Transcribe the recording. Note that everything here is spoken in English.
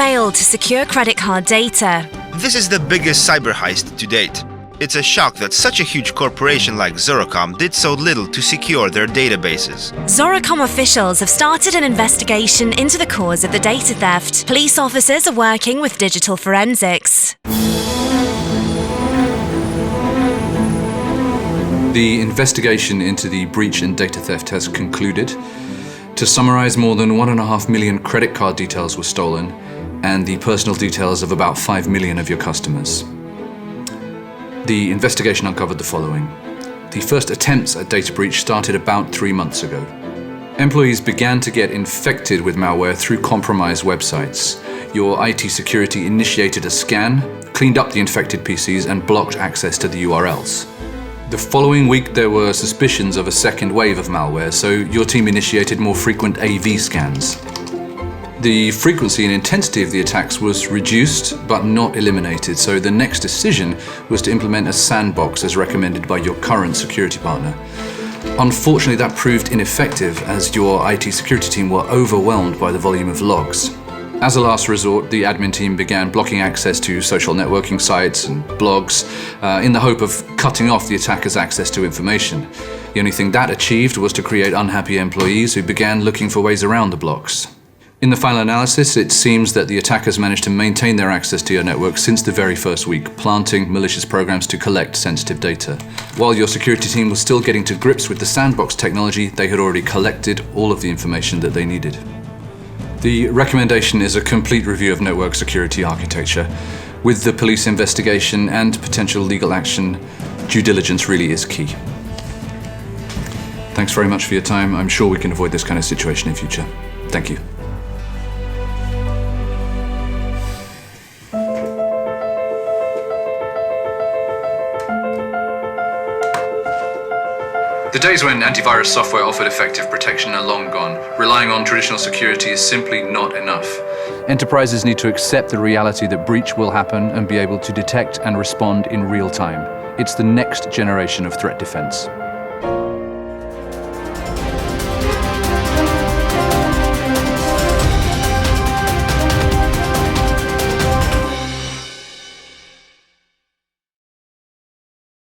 failed to secure credit card data. This is the biggest cyber heist to date. It's a shock that such a huge corporation like Zoracom did so little to secure their databases. Zoracom officials have started an investigation into the cause of the data theft. Police officers are working with digital forensics. The investigation into the breach and data theft has concluded. To summarize, more than 1.5 million credit card details were stolen, and the personal details of about 5 million of your customers. The investigation uncovered the following. The first attempts at data breach started about 3 months ago. Employees began to get infected with malware through compromised websites. Your IT security initiated a scan, cleaned up the infected PCs, and blocked access to the URLs. The following week, there were suspicions of a second wave of malware, so your team initiated more frequent AV scans. The frequency and intensity of the attacks was reduced, but not eliminated, so the next decision was to implement a sandbox as recommended by your current security partner. Unfortunately, that proved ineffective as your IT security team were overwhelmed by the volume of logs. As a last resort, the admin team began blocking access to social networking sites and blogs in the hope of cutting off the attackers' access to information. The only thing that achieved was to create unhappy employees who began looking for ways around the blocks. In the final analysis, it seems that the attackers managed to maintain their access to your network since the very first week, planting malicious programs to collect sensitive data. While your security team was still getting to grips with the sandbox technology, they had already collected all of the information that they needed. The recommendation is a complete review of network security architecture. With the police investigation and potential legal action, due diligence really is key. Thanks very much for your time. I'm sure we can avoid this kind of situation in future. Thank you. The days when antivirus software offered effective protection are long gone. Relying on traditional security is simply not enough. Enterprises need to accept the reality that breach will happen and be able to detect and respond in real time. It's the next generation of threat defense.